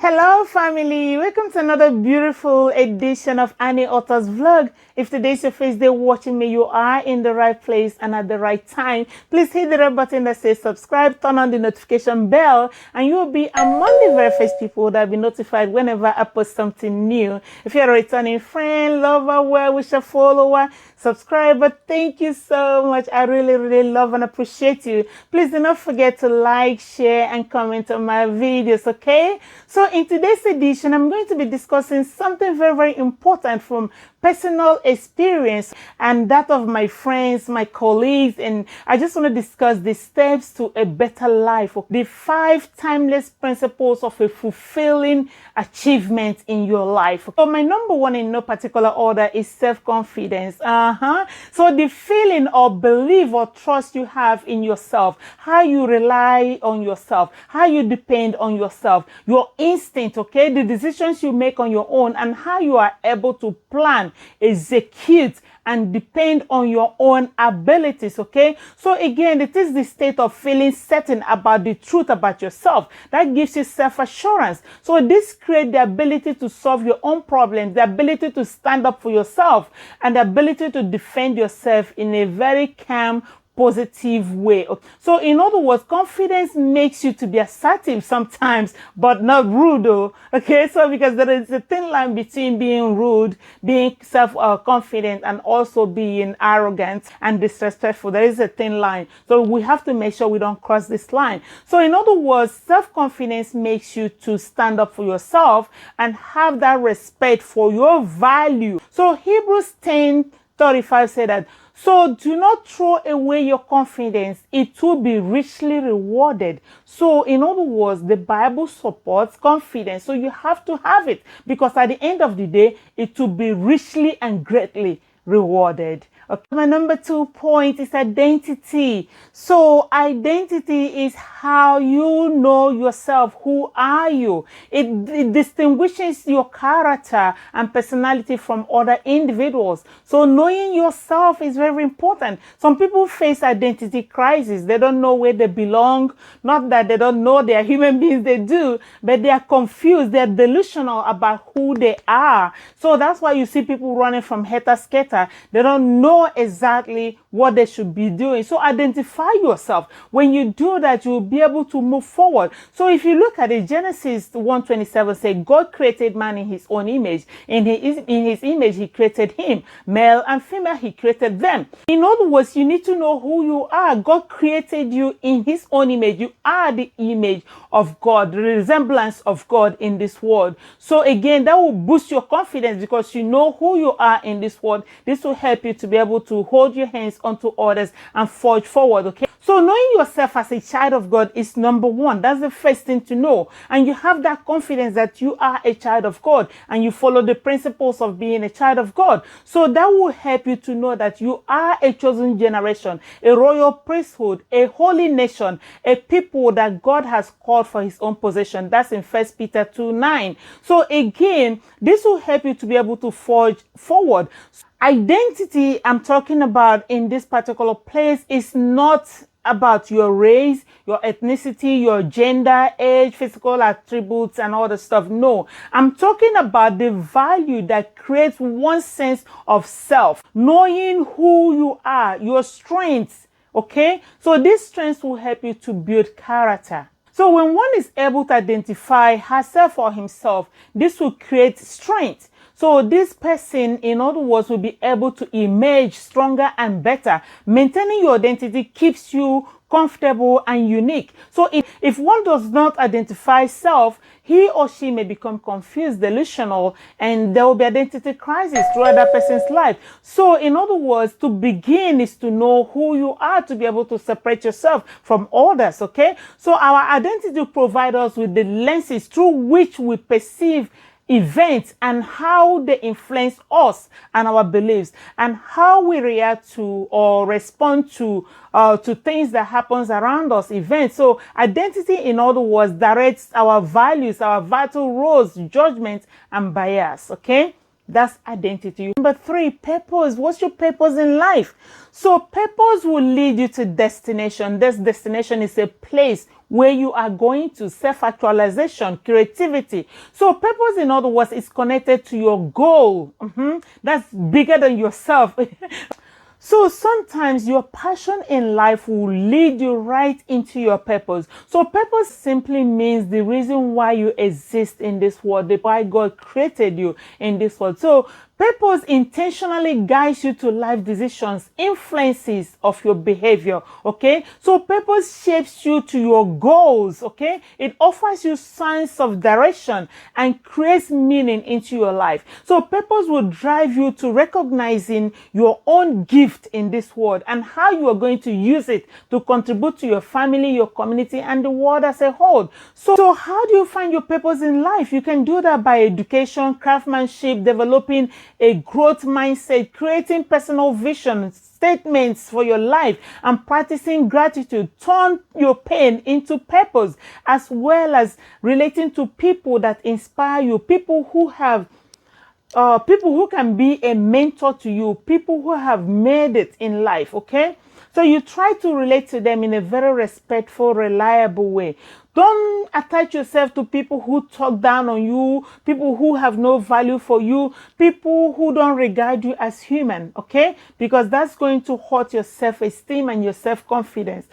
Hello family, welcome to another beautiful edition of Annie Authors Vlog. If today's your first day watching me, you are in the right place and at the right time. Please hit the red button that says subscribe, turn on the notification bell, and you will be among the very first people that will be notified whenever I post something new. If you're a returning friend, lover, well-wisher, follower, subscriber, thank you so much. I really love and appreciate you. Please do not forget to like, share, and comment on my videos, okay? So in today's edition, I'm going to be discussing something very important from personal experience and that of my friends, my colleagues, and I just want to discuss the steps to a better life, the 5 timeless principles of a fulfilling achievement in your life. So my number one in no particular order is self-confidence. So the feeling or belief or trust you have in yourself, how you rely on yourself, how you depend on yourself, your instinct, okay, the decisions you make on your own, and how you are able to plan, execute, and depend on your own abilities, okay? So again, it is the state of feeling certain about the truth about yourself that gives you self-assurance. So this creates the ability to solve your own problems, the ability to stand up for yourself, and the ability to defend yourself in a very calm, positive way. So in other words, confidence makes you to be assertive sometimes, but not rude though. Okay, so because there is a thin line between being rude, being self-confident, and also being arrogant and disrespectful. There is a thin line. So we have to make sure we don't cross this line. So in other words, self-confidence makes you to stand up for yourself and have that respect for your value. So Hebrews 10:35 said that, so do not throw away your confidence. It will be richly rewarded. So in other words, the Bible supports confidence. So you have to have it because at the end of the day, it will be richly and greatly rewarded. Okay. My number 2 point is identity. So identity is how you know yourself. Who are you? It distinguishes your character and personality from other individuals. So knowing yourself is very important. Some people face identity crisis. They don't know where they belong. Not that they don't know they are human beings, they do, but they are confused. They're delusional about who they are. So that's why you see people running from helter-skelter. They don't know exactly what they should be doing. So identify yourself. When you do that, you'll be able to move forward. So if you look at it, Genesis 1:27 says, God created man in his own image. In his image, he created him. Male and female, he created them. In other words, you need to know who you are. God created you in his own image. You are the image of God, the resemblance of God in this world. So again, that will boost your confidence because you know who you are in this world. This will help you to be able to hold your hands onto others and forge forward, okay? So knowing yourself as a child of God is number one. That's the first thing to know. And you have that confidence that you are a child of God and you follow the principles of being a child of God. So that will help you to know that you are a chosen generation, a royal priesthood, a holy nation, a people that God has called for his own possession. That's in 1 Peter 2:9. So again, this will help you to be able to forge forward. Identity I'm talking about in this particular place is not about your race, your ethnicity, your gender, age, physical attributes, and all the stuff. No, I'm talking about the value that creates one sense of self, knowing who you are, your strengths, okay? So these strengths will help you to build character. So when one is able to identify herself or himself, this will create strength. So this person, in other words, will be able to emerge stronger and better. Maintaining your identity keeps you comfortable and unique. So if one does not identify self, he or she may become confused, delusional, and there will be identity crisis throughout that person's life. So in other words, to begin is to know who you are, to be able to separate yourself from others, okay? So our identity provides us with the lenses through which we perceive events and how they influence us and our beliefs and how we react to or respond to things that happens around us, events. So identity, in other words, directs our values, our vital roles, judgments, and bias, okay? That's identity. Number 3, purpose. What's your purpose in life? So purpose will lead you to destination. This destination is a place where you are going to, self-actualization, creativity. So purpose, in other words, is connected to your goal. That's bigger than yourself. So sometimes your passion in life will lead you right into your purpose. So purpose simply means the reason why you exist in this world, why God created you in this world. So purpose intentionally guides you to life decisions, influences of your behavior, okay? So purpose shapes you to your goals, okay? It offers you signs of direction and creates meaning into your life. So purpose will drive you to recognizing your own gift in this world and how you are going to use it to contribute to your family, your community, and the world as a whole. So how do you find your purpose in life? You can do that by education, craftsmanship, developing a growth mindset, creating personal vision statements for your life, and practicing gratitude. Turn your pain into purpose, as well as relating to people that inspire you, people who can be a mentor to you, people who have made it in life, okay? So you try to relate to them in a very respectful, reliable way. Don't attach yourself to people who talk down on you, people who have no value for you, people who don't regard you as human, okay? Because that's going to hurt your self-esteem and your self-confidence.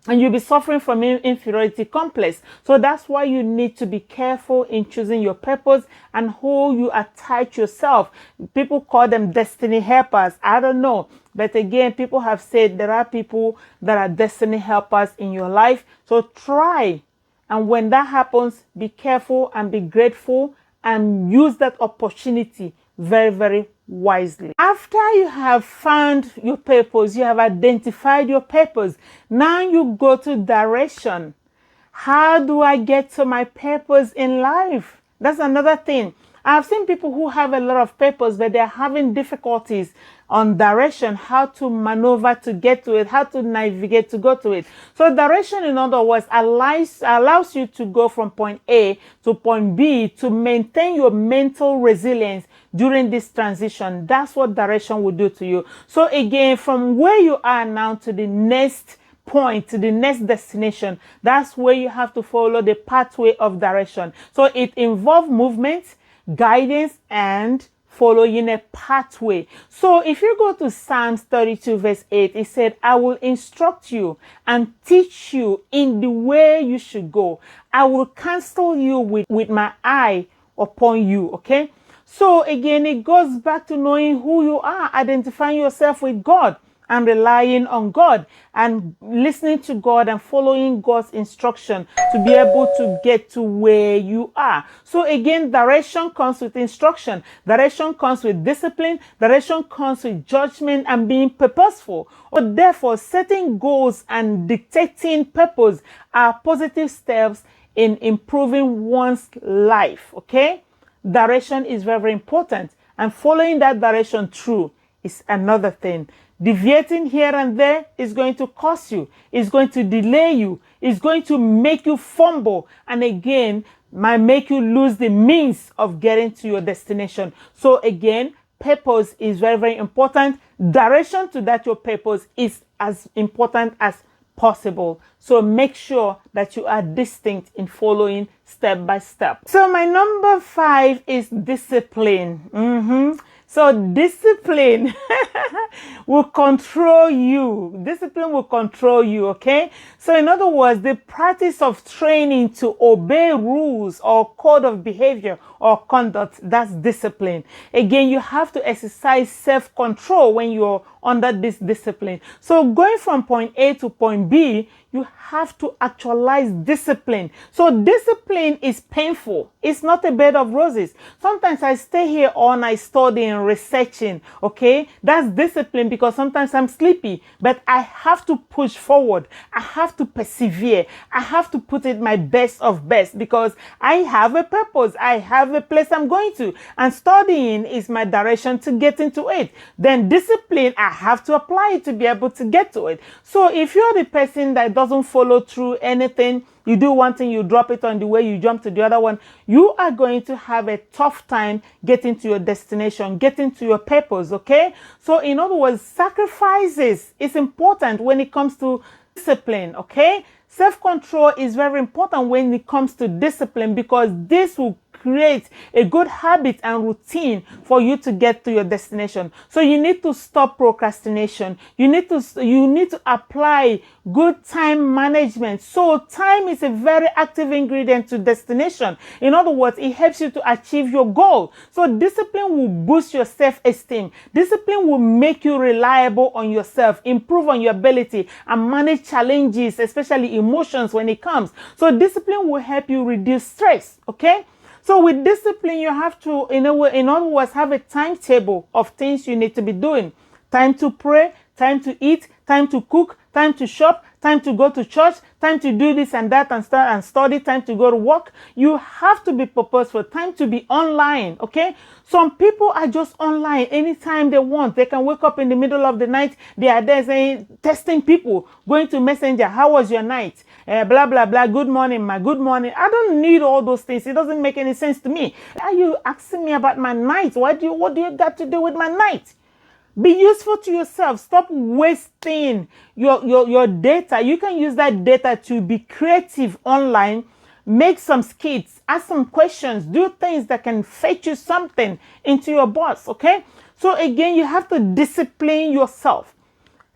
And you'll be suffering from inferiority complex. So that's why you need to be careful in choosing your purpose and who you attach yourself. People call them destiny helpers. I don't know. But again, people have said there are people that are destiny helpers in your life. So try. And when that happens, be careful and be grateful and use that opportunity very, very wisely. After you have found your purpose, you have identified your purpose, now you go to direction. How do I get to my purpose in life? That's another thing. I've seen people who have a lot of purpose, but they're having difficulties on direction, how to maneuver to get to it, how to navigate to go to it. So direction, in other words, allows you to go from point A to point B to maintain your mental resilience during this transition. That's what direction will do to you. So again, from where you are now to the next point, to the next destination, that's where you have to follow the pathway of direction. So it involves movement, guidance, and following a pathway. So if you go to Psalms 32 verse 8, it said, I will instruct you and teach you in the way you should go. I will counsel you with my eye upon you. Okay. So again, it goes back to knowing who you are, identifying yourself with God and relying on God and listening to God and following God's instruction to be able to get to where you are. So again, direction comes with instruction. Direction comes with discipline. Direction comes with judgment and being purposeful. But therefore, setting goals and dictating purpose are positive steps in improving one's life. Okay? Direction is very, very important. And following that direction through is another thing. Deviating here and there is going to cost you. It's going to delay you. It's going to make you fumble. And again, might make you lose the means of getting to your destination. So again, purpose is very, very important. Direction to that your purpose is as important as possible. So make sure that you are distinct in following step by step. So my number 5 is discipline. So discipline will control you. Discipline will control you, okay? So in other words, the practice of training to obey rules or code of behavior or conduct, that's discipline. Again, you have to exercise self-control when you're under this discipline. So going from point A to point B, you have to actualize discipline. So discipline is painful. It's not a bed of roses. Sometimes I stay here all night studying, researching, okay? That's discipline because sometimes I'm sleepy, but I have to push forward. I have to persevere. I have to put it my best of best because I have a purpose. I have a place I'm going to, and studying is my direction to get into it. Then discipline, I have to apply it to be able to get to it. So if you're the person that doesn't follow through anything, you do one thing, you drop it on the way, you jump to the other one, you are going to have a tough time getting to your destination, getting to your purpose, okay? So in other words, sacrifices is important when it comes to discipline, okay? Self-control is very important when it comes to discipline, because this will create a good habit and routine for you to get to your destination. So you need to stop procrastination. You need to apply good time management. So time is a very active ingredient to destination. In other words, it helps you to achieve your goal. So discipline will boost your self-esteem. Discipline will make you reliable on yourself, improve on your ability, and manage challenges, especially emotions when it comes. So discipline will help you reduce stress, okay? So with discipline, you have to, in other words, have a timetable of things you need to be doing. Time to pray, time to eat, time to cook, time to shop, time to go to church, time to do this and that and study, time to go to work. You have to be purposeful, time to be online, okay? Some people are just online anytime they want. They can wake up in the middle of the night. They are there saying, testing people, going to Messenger. How was your night? Blah, blah, blah. Good morning, ma. Good morning. I don't need all those things. It doesn't make any sense to me. Are you asking me about my night? What do you got to do with my night? Be useful to yourself. Stop wasting your data. You can use that data to be creative online. Make some skits, ask some questions, do things that can fetch you something into your boss, okay? So again, you have to discipline yourself,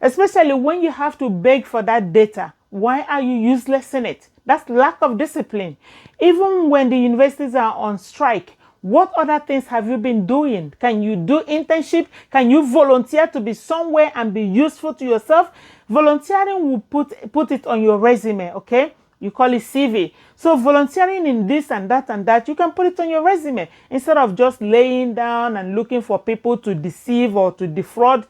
especially when you have to beg for that data. Why are you useless in it? That's lack of discipline. Even when the universities are on strike, what other things have you been doing? Can you do internship? Can you volunteer to be somewhere and be useful to yourself? Volunteering will put it on your resume, okay? You call it CV. So volunteering in this and that, you can put it on your resume instead of just laying down and looking for people to deceive or to defraud.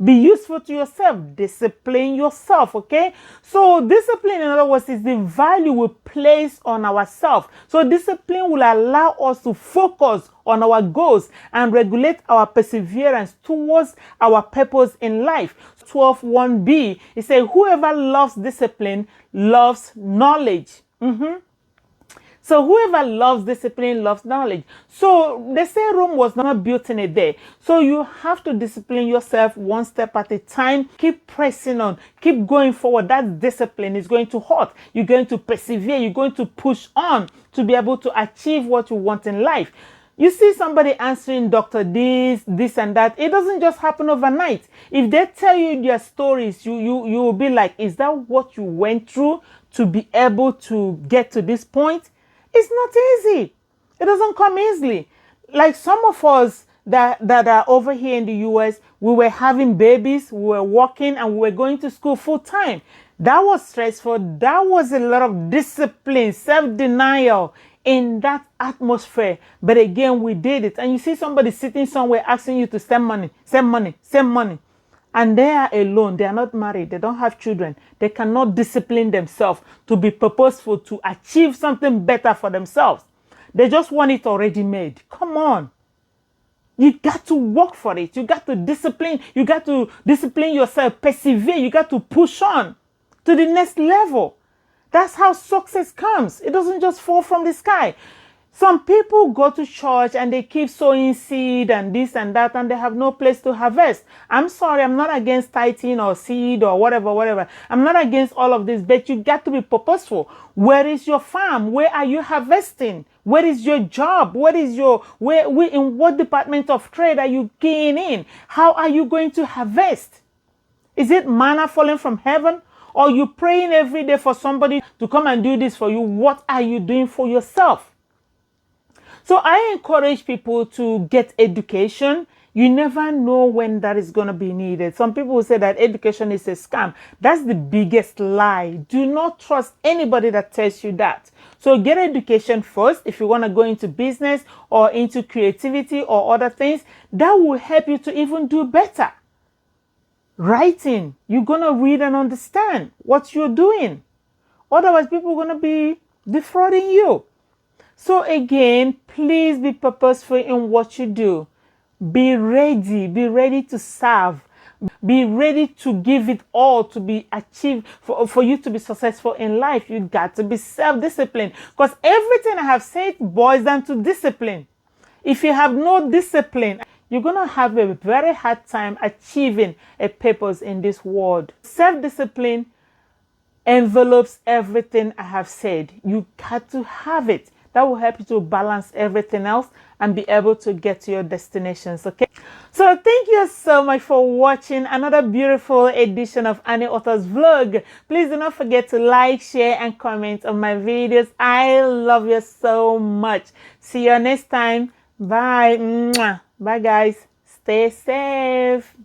Be useful to yourself. Discipline yourself, okay? So discipline, in other words, is the value we place on ourselves. So discipline will allow us to focus on our goals and regulate our perseverance towards our purpose in life. 12:1b, it says, whoever loves discipline loves knowledge. So whoever loves discipline loves knowledge. So they say Rome was not built in a day. So you have to discipline yourself one step at a time. Keep pressing on. Keep going forward. That discipline is going to hurt. You're going to persevere. You're going to push on to be able to achieve what you want in life. You see somebody answering doctor this and that. It doesn't just happen overnight. If they tell you their stories, you will be like, is that what you went through to be able to get to this point? It's not easy. It doesn't come easily. Like some of us that are over here in the US, we were having babies, we were working, and we were going to school full time. That was stressful. That was a lot of discipline, self-denial in that atmosphere. But again, we did it. And you see somebody sitting somewhere asking you to send money, send money, send money. And they are alone. They are not married. They don't have children. They cannot discipline themselves to be purposeful, to achieve something better for themselves. They just want it already made. Come on. You got to work for it. You got to discipline. You got to discipline yourself, persevere. You got to push on to the next level. That's how success comes. It doesn't just fall from the sky. Some people go to church and they keep sowing seed and this and that, and they have no place to harvest. I'm sorry, I'm not against tithing or seed or whatever. I'm not against all of this, but you got to be purposeful. Where is your farm? Where are you harvesting? Where is your job? In what department of trade are you keying in? How are you going to harvest? Is it manna falling from heaven? Or you praying every day for somebody to come and do this for you? What are you doing for yourself? So I encourage people to get education. You never know when that is going to be needed. Some people will say that education is a scam. That's the biggest lie. Do not trust anybody that tells you that. So get education first if you want to go into business or into creativity or other things. That will help you to even do better. Writing, you're going to read and understand what you're doing. Otherwise, people are going to be defrauding you. So again, please be purposeful in what you do. Be ready to serve. Be ready to give it all to be achieved, for you to be successful in life. You got to be self-disciplined, because everything I have said boils down to discipline. If you have no discipline, you're going to have a very hard time achieving a purpose in this world. Self-discipline envelopes everything I have said. You got to have it. That will help you to balance everything else and be able to get to your destinations, okay? So thank you so much for watching another beautiful edition of Annie Authors Vlog. Please do not forget to like, share, and comment on my videos. I love you so much. See you next time. Bye. Mwah. Bye, guys. Stay safe.